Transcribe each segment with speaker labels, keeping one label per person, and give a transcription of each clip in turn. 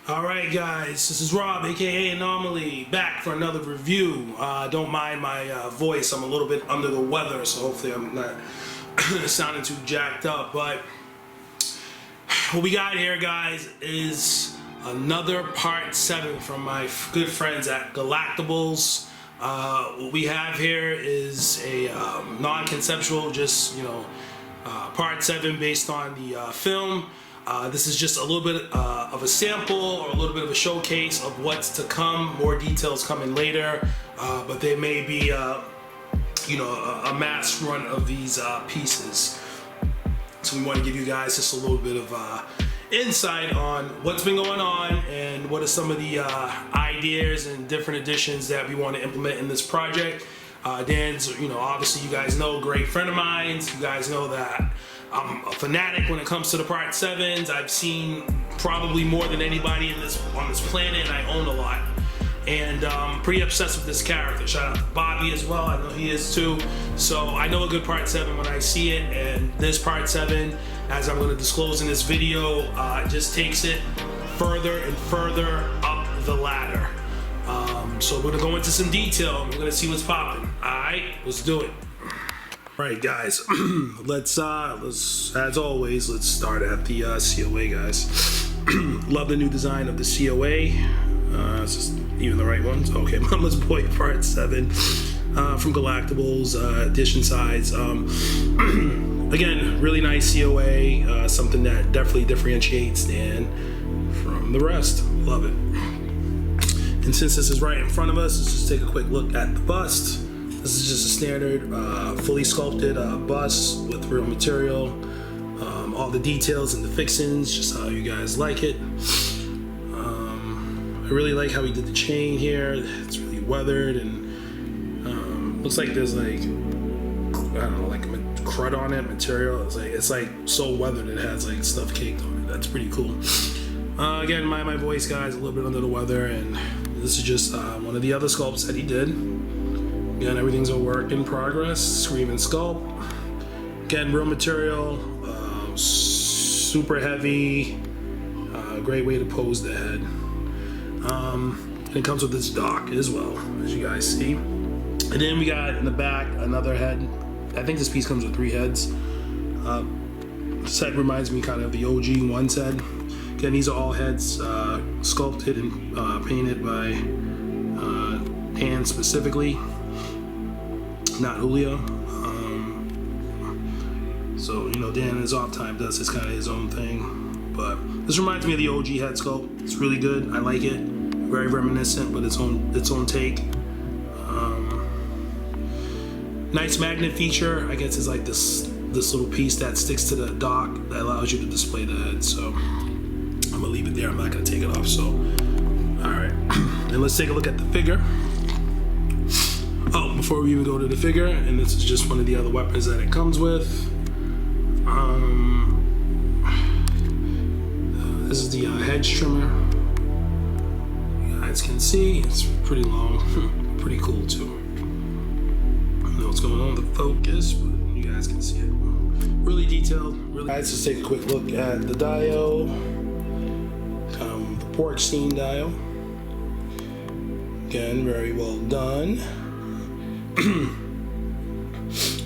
Speaker 1: Alright guys, this is Rob, aka Anomaly, back for another review. Don't mind my voice, I'm a little bit under the weather, so hopefully I'm not sounding too jacked up. But what we got here, guys, is another part 7 from my good friends at Galactables. What we have here is a non-conceptual, just, part 7 based on the film. This is just a little bit of a sample or a little bit of a showcase of what's to come. More details coming later, but there may be, a mass run of these pieces. So we want to give you guys just a little bit of insight on what's been going on and what are some of the ideas and different additions that we want to implement in this project. Dan's, obviously you guys know, great friend of mine. You guys know that I'm a fanatic when it comes to the part 7s. I've seen probably more than anybody on this planet, and I own a lot. And I'm pretty obsessed with this character. Shout out to Bobby as well, I know he is too. So I know a good part 7 when I see it, and this part 7, as I'm going to disclose in this video, just takes it further and further up the ladder. So we're going to go into some detail, and we're going to see what's popping. Alright, let's do it. Alright guys, let's as always, let's start at the COA, guys. Love the new design of the COA. Is this even the right ones? Okay, Mama's Boy Part 7 from Galactables, edition size. Again, really nice COA, something that definitely differentiates Dan from the rest. Love it. And since this is right in front of us, let's just take a quick look at the bust. This is just a standard, fully sculpted bust with real material. All the details and the fixings, just how you guys like it. I really like how he did the chain here. It's really weathered and looks like there's like, I don't know, like a crud on it, material. It's like so weathered it has like stuff caked on it. That's pretty cool. Again, my voice, guys, a little bit under the weather, and this is just one of the other sculpts that he did. Again, everything's a work in progress. Scream and sculpt. Again, real material, super heavy. Great way to pose the head. And it comes with this dock as well, as you guys see. And then we got in the back another head. I think this piece comes with 3 heads. This head reminds me kind of the OG one's head. Again, these are all heads sculpted and painted by Dan specifically, not Julio. So Dan in his off time does his kind of his own thing. But this reminds me of the OG head sculpt. It's really good. I like it. Very reminiscent, but its own take. Nice magnet feature. I guess it's like this little piece that sticks to the dock that allows you to display the head. So I'm gonna leave it there. I'm not gonna take it off. So all right, and let's take a look at the figure. Oh, before we even go to the figure, and this is just one of the other weapons that it comes with. This is the hedge trimmer. You guys can see it's pretty long, pretty cool too. I don't know what's going on with the focus, but you guys can see it. Really detailed. Really. Let's just take a quick look at the dial. The porch scene dial. Again, very well done.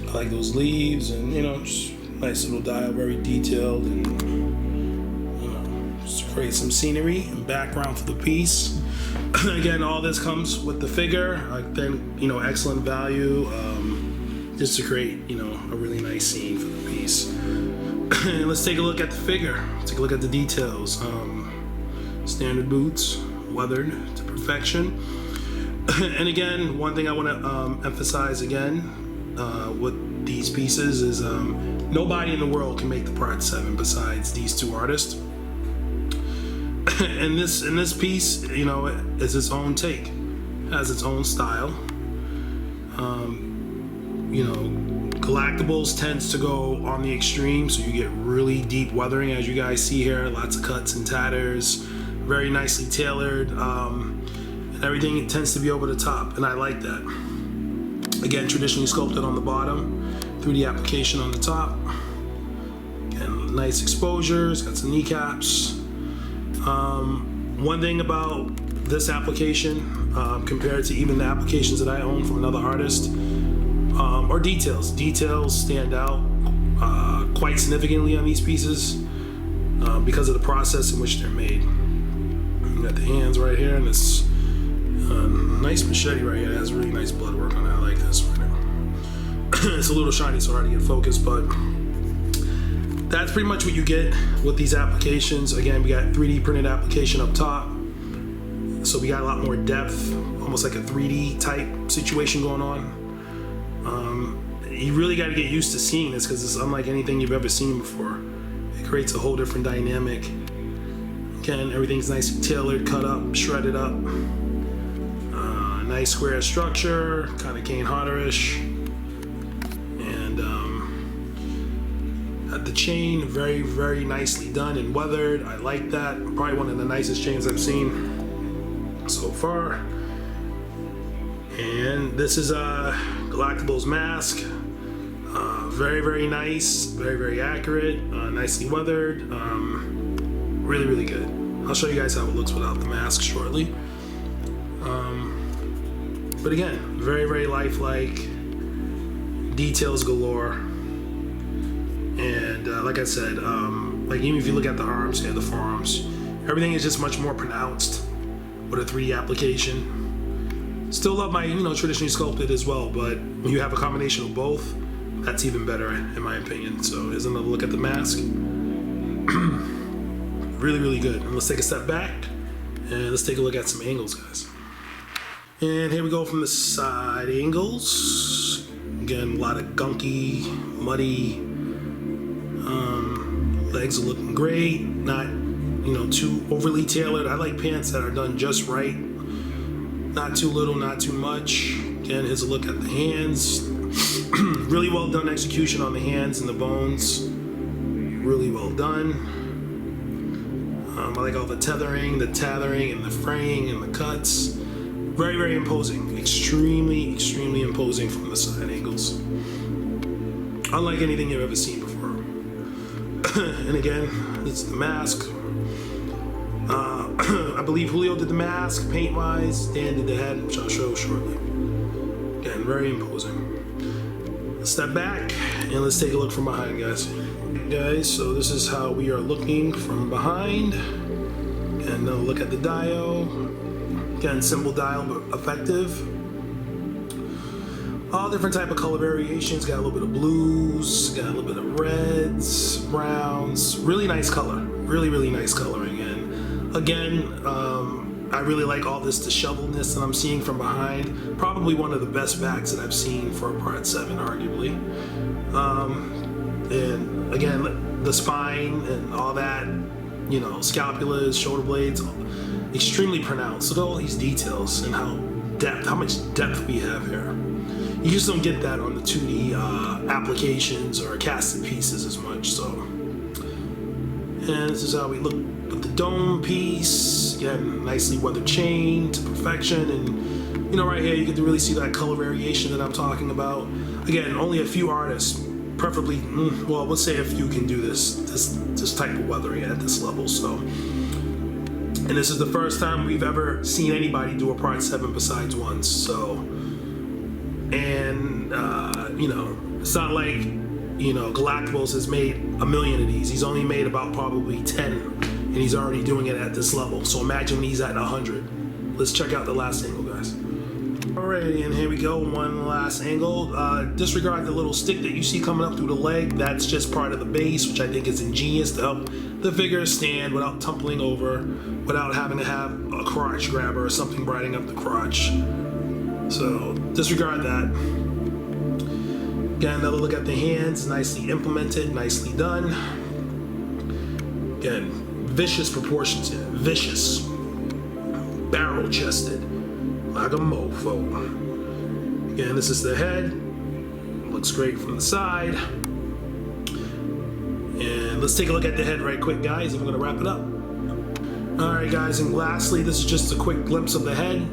Speaker 1: I like those leaves, and just nice little dial, very detailed, and just to create some scenery and background for the piece. Again, all this comes with the figure. Then excellent value, just to create a really nice scene for the piece. And let's take a look at the figure. Take a look at the details. Standard boots, weathered to perfection. And again, one thing I want to emphasize again with these pieces is nobody in the world can make the part 7 besides these 2 artists. And this piece, is its own take, has its own style. Galactables tends to go on the extreme, so you get really deep weathering, as you guys see here. Lots of cuts and tatters, very nicely tailored. And everything tends to be over the top, and I like that. Again, traditionally sculpted on the bottom, 3D application on the top. Again, nice exposures, got some kneecaps. One thing about this application compared to even the applications that I own from another artist are details. Details stand out quite significantly on these pieces because of the process in which they're made. You got the hands right here, and this nice machete right here. It has really nice blood work on it. I like this right now. It's a little shiny, so hard to get focused, but that's pretty much what you get with these applications. Again, we got 3D printed application up top, so we got a lot more depth, almost like a 3D type situation going on. You really got to get used to seeing this because it's unlike anything you've ever seen before. It creates a whole different dynamic. Again, everything's nice and tailored, cut up, shredded up. Nice square structure, kind of Kane Hodder-ish. And the chain, very, very nicely done and weathered. I like that. Probably one of the nicest chains I've seen so far. And this is Galactable's mask. Very, very nice, very, very accurate, nicely weathered. Really, really good. I'll show you guys how it looks without the mask shortly. But again, very, very lifelike, details galore. And like I said, like even if you look at the arms and the forearms, everything is just much more pronounced with a 3D application. Still love my, traditionally sculpted as well, but when you have a combination of both, that's even better in my opinion. So here's another look at the mask. Really, really good. And let's take a step back and let's take a look at some angles, guys. And here we go from the side angles. Again, a lot of gunky, muddy. Legs are looking great. Not, too overly tailored. I like pants that are done just right. Not too little, not too much. Again, here's a look at the hands. Really well done execution on the hands and the bones. Really well done. I like all the tethering, the tethering, and the fraying, and the cuts. Very, very imposing. Extremely, extremely imposing from the side angles. Unlike anything you've ever seen before. And again, this is the mask. I believe Julio did the mask, paint-wise. Dan did the head, which I'll show shortly. Again, very imposing. Let's step back, and let's take a look from behind, guys. Guys, so this is how we are looking from behind. And now look at the dial. Again, simple dial, but effective. All different type of color variations. Got a little bit of blues, got a little bit of reds, browns. Really nice color. Really, really nice coloring. And again, I really like all this disheveledness that I'm seeing from behind. Probably one of the best backs that I've seen for a Part 7, arguably. And again, the spine and all that, scapulas, shoulder blades, extremely pronounced. Look at all these details and how much depth we have here. You just don't get that on the 2D applications or casted pieces as much. So, and this is how we look with the dome piece. Again, nicely weathered chain to perfection, and right here you get to really see that color variation that I'm talking about. Again, only a few artists, preferably, well, let's say a few, can do this type of weathering at this level. So. And this is the first time we've ever seen anybody do a Part 7 besides once. So, and it's not like Galactables has made a million of these. He's only made about probably 10, and he's already doing it at this level. So imagine when he's at 100. Let's check out the last angle, guys. Alrighty, and here we go. One last angle. Disregard the little stick that you see coming up through the leg. That's just part of the base, which I think is ingenious to help the figure stand without tumbling over, without having to have a crotch grabber or something brightening up the crotch. So disregard that. Again, another look at the hands. Nicely implemented, nicely done. Again, vicious proportions here. Vicious. Barrel chested. Like a mofo. Again, this is the head. Looks great from the side. And let's take a look at the head right quick, guys, and we're gonna wrap it up. Alright, guys, and lastly, this is just a quick glimpse of the head.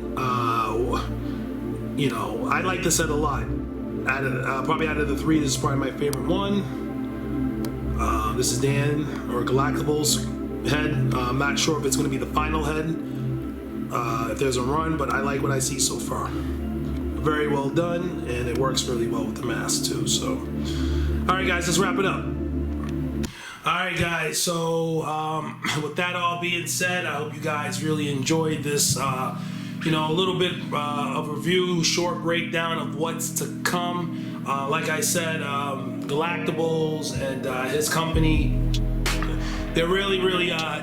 Speaker 1: I like this head a lot. Probably out of the three, this is probably my favorite one. This is Dan, or Galactables, head. I'm not sure if it's going to be the final head, if there's a run, but I like what I see so far. Very well done, and it works really well with the mask too. So, all right, guys, let's wrap it up. All right, guys. So, with that all being said, I hope you guys really enjoyed this. You know, a little bit of review, short breakdown of what's to come. Like I said, Galactables and his company, they're really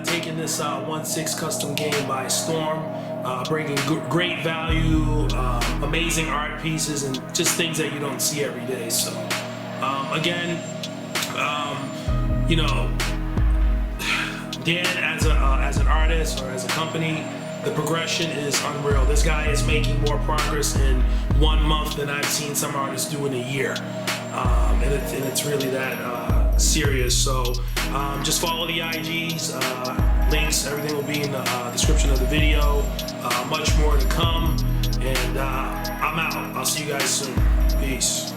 Speaker 1: taking this 1/6 custom game by storm, bringing great value, amazing art pieces, and just things that you don't see every day. So, again, you know, Dan as an artist or as a company, the progression is unreal. This guy is making more progress in 1 month than I've seen some artists do in a year. And it's really that serious. So just follow the IGs, links, everything will be in the description of the video. Much more to come. And I'm out. I'll see you guys soon. Peace.